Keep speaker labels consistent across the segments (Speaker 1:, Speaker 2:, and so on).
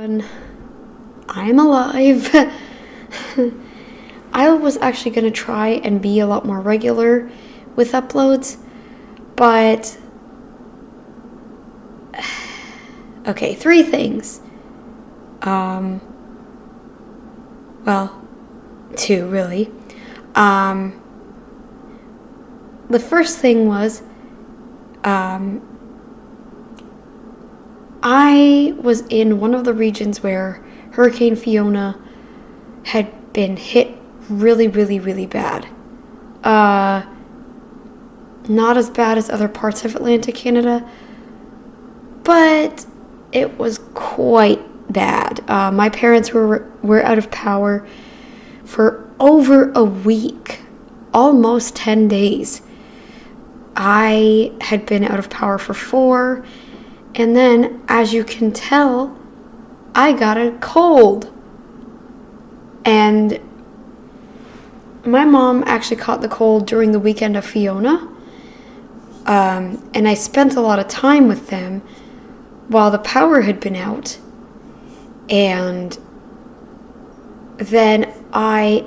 Speaker 1: everyone. I'm alive. I was actually going to try and be a lot more regular with uploads, but okay, 3 things. Well, 2 really. The first thing was I was in one of the regions where Hurricane Fiona had been hit really, really, really bad. Not as bad as other parts of Atlantic Canada, but it was quite bad. My parents were out of power for over a week, almost 10 days. I had been out of power for 4, and then, as you can tell, I got a cold. And my mom actually caught the cold during the weekend of Fiona. And I spent a lot of time with them while the power had been out. And then I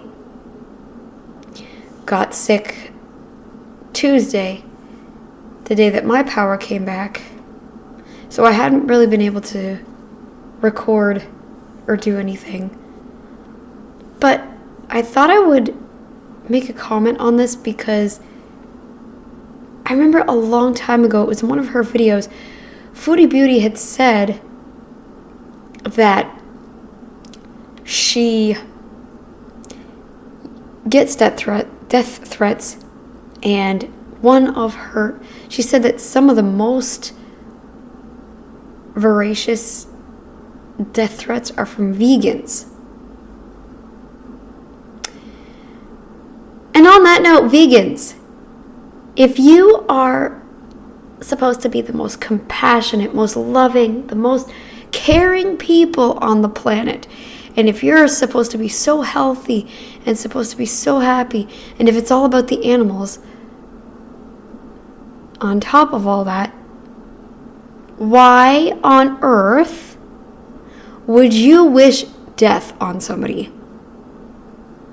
Speaker 1: got sick Tuesday, the day that my power came back. So I hadn't really been able to record or do anything. But I thought I would make a comment on this because I remember a long time ago, it was in one of her videos, Foodie Beauty had said that she gets death threats, and she said that some of the most voracious death threats are from vegans. And on that note, vegans, if you are supposed to be the most compassionate, most loving, the most caring people on the planet, and if you're supposed to be so healthy and supposed to be so happy, and if it's all about the animals, on top of all that, why on earth would you wish death on somebody?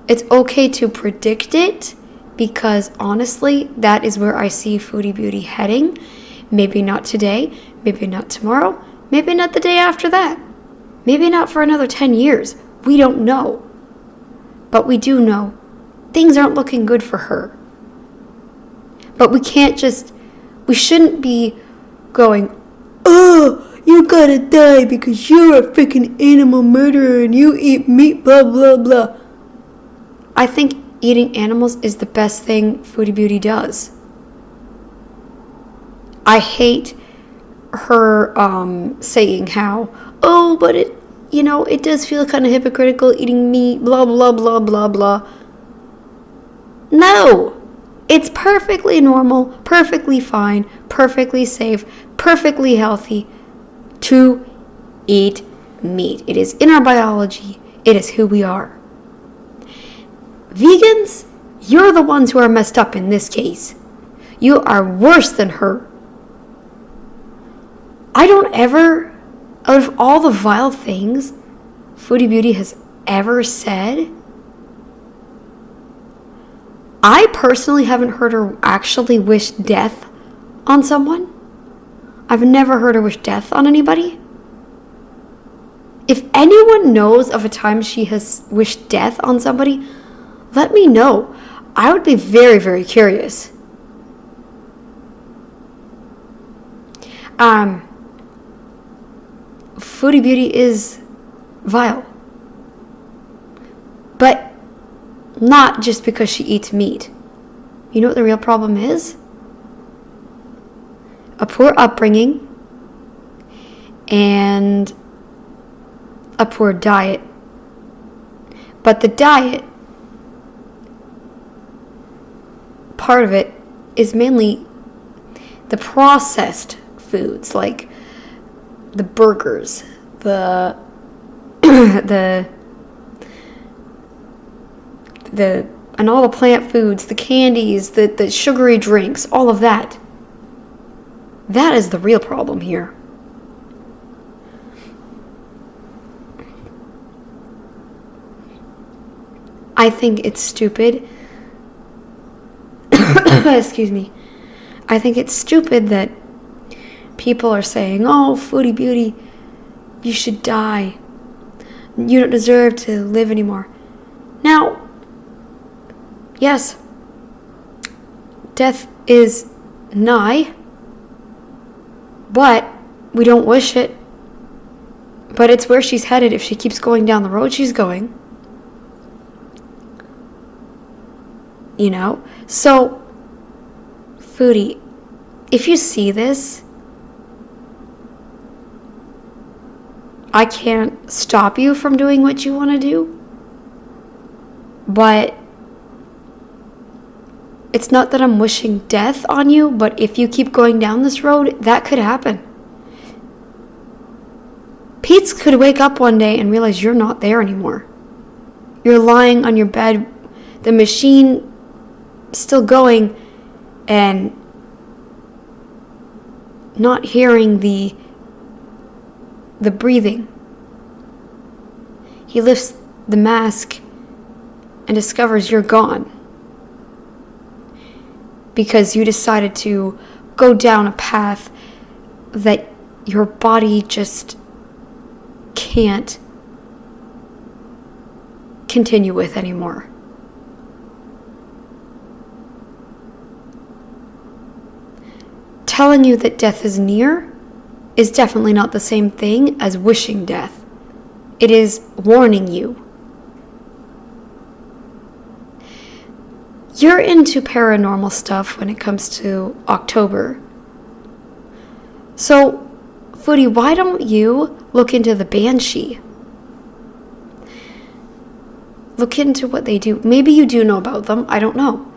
Speaker 1: It's okay to predict it, because honestly, that is where I see Foodie Beauty heading. Maybe not today, maybe not tomorrow, maybe not the day after that, maybe not for another 10 years. We don't know. But we do know things aren't looking good for her. But we shouldn't be going, oh, you gotta die because you're a freaking animal murderer and you eat meat, blah, blah, blah. I think eating animals is the best thing Foodie Beauty does. I hate her saying how, oh, but it does feel kind of hypocritical eating meat, blah, blah, blah, blah, blah. No! It's perfectly normal, perfectly fine, perfectly safe, perfectly healthy to eat meat. It is in our biology. It is who we are. Vegans, you're the ones who are messed up in this case. You are worse than her. I don't ever, out of all the vile things Foodie Beauty has ever said, I personally haven't heard her actually wish death on someone. I've never heard her wish death on anybody. If anyone knows of a time she has wished death on somebody, let me know. I would be very, very curious. Foodie Beauty is vile. But not just because she eats meat. You know what the real problem is? A poor upbringing and a poor diet. But the diet, part of it is mainly the processed foods, like the burgers, the and all the plant foods, the candies, the sugary drinks, all of that. That is the real problem here. I think it's stupid. Excuse me. I think it's stupid that people are saying, oh, Foodie Beauty, you should die. You don't deserve to live anymore. Now, yes, death is nigh, but we don't wish it. But it's where she's headed if she keeps going down the road she's going. You know? So, Foodie, if you see this, I can't stop you from doing what you want to do. But it's not that I'm wishing death on you, but if you keep going down this road, that could happen. Pete could wake up one day and realize you're not there anymore. You're lying on your bed, the machine still going, and not hearing the breathing. He lifts the mask and discovers you're gone because you decided to go down a path that your body just can't continue with anymore. Telling you that death is near is definitely not the same thing as wishing death. It is warning you. You're into paranormal stuff when it comes to October. So, Foodie, why don't you look into the Banshee? Look into what they do. Maybe you do know about them. I don't know.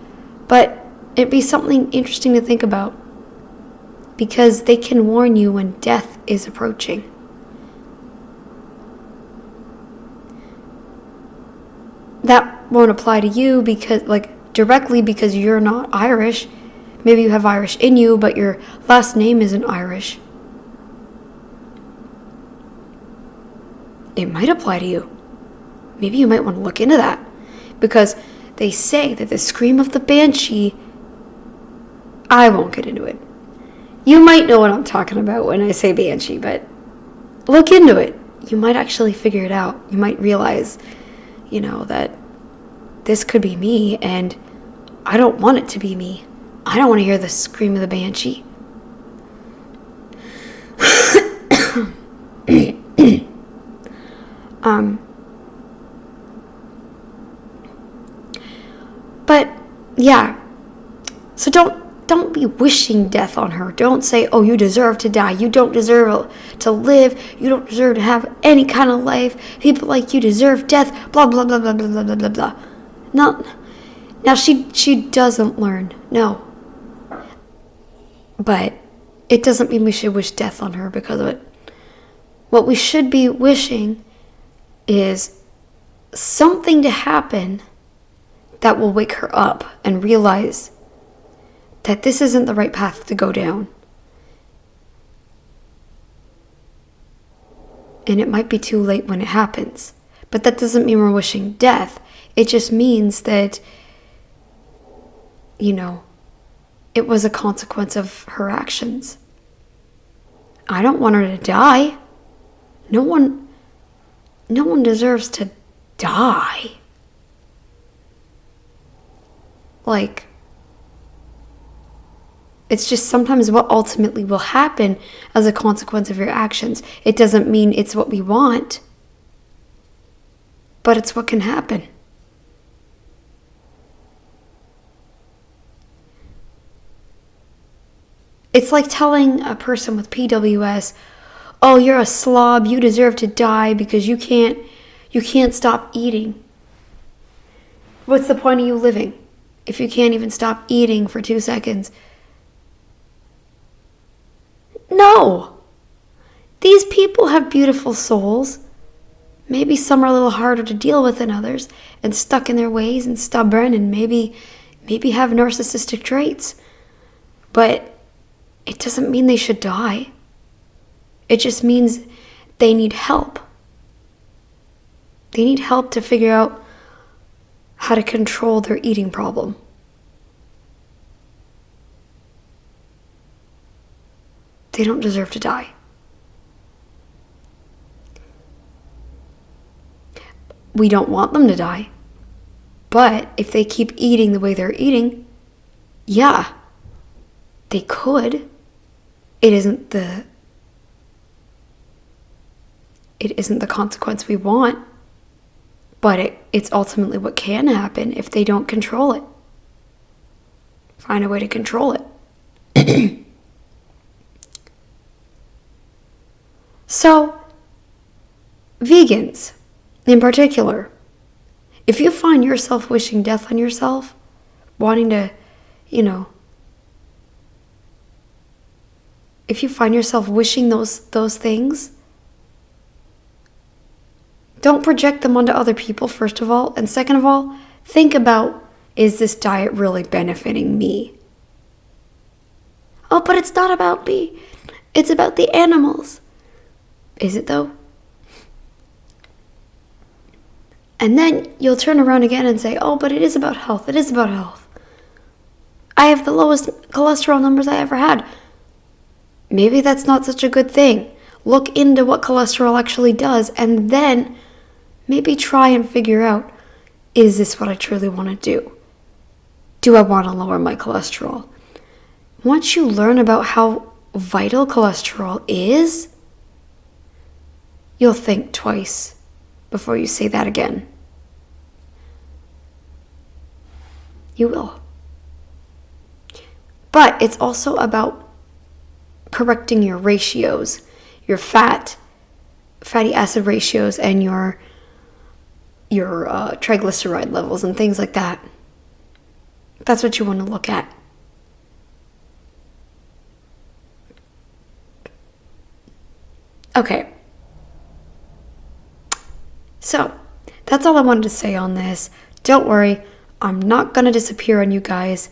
Speaker 1: But it'd be something interesting to think about. Because they can warn you when death is approaching. That won't apply to you because, directly because you're not Irish. Maybe you have Irish in you, but your last name isn't Irish. It might apply to you. Maybe you might want to look into that. Because they say that the scream of the Banshee, I won't get into it. You might know what I'm talking about when I say Banshee, but look into it. You might actually figure it out. You might realize, that this could be me, and I don't want it to be me. I don't want to hear the scream of the Banshee. But yeah, so don't be wishing death on her. Don't say, oh, you deserve to die. You don't deserve to live. You don't deserve to have any kind of life. People like you deserve death. Blah, blah, blah, blah, blah, blah, blah, blah, blah. Now, she doesn't learn. No. But it doesn't mean we should wish death on her because of it. What we should be wishing is something to happen that will wake her up and realize that this isn't the right path to go down. And it might be too late when it happens. But that doesn't mean we're wishing death. It just means that, it was a consequence of her actions. I don't want her to die. No one deserves to die. It's just sometimes what ultimately will happen as a consequence of your actions. It doesn't mean it's what we want, but it's what can happen. It's like telling a person with PWS, oh, you're a slob, you deserve to die because you can't stop eating. What's the point of you living if you can't even stop eating for 2 seconds? No. These people have beautiful souls. Maybe some are a little harder to deal with than others and stuck in their ways and stubborn and maybe have narcissistic traits. But it doesn't mean they should die. It just means they need help. They need help to figure out how to control their eating problem. They don't deserve to die. We don't want them to die. But if they keep eating the way they're eating, yeah, they could. It isn't the consequence we want, but it's ultimately what can happen if they don't control it. Find a way to control it. So, vegans in particular, if you find yourself wishing death on yourself, wanting to, if you find yourself wishing those things, don't project them onto other people, first of all. And second of all, think about, is this diet really benefiting me? Oh, but it's not about me. It's about the animals. Is it though? And then you'll turn around again and say, oh, but it is about health. It is about health. I have the lowest cholesterol numbers I ever had. Maybe that's not such a good thing. Look into what cholesterol actually does, and then maybe try and figure out, is this what I truly want to do? Do I want to lower my cholesterol? Once you learn about how vital cholesterol is, you'll think twice before you say that again. You will. But it's also about correcting your ratios, your fatty acid ratios, and your triglyceride levels and things like that. That's what you want to look at. Okay. So, that's all I wanted to say on this. Don't worry, I'm not going to disappear on you guys.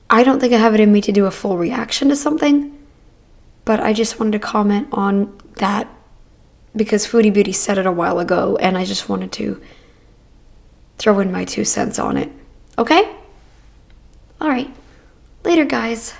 Speaker 1: I don't think I have it in me to do a full reaction to something, but I just wanted to comment on that because Foodie Beauty said it a while ago, and I just wanted to throw in my 2 cents on it. Okay? All right. Later, guys.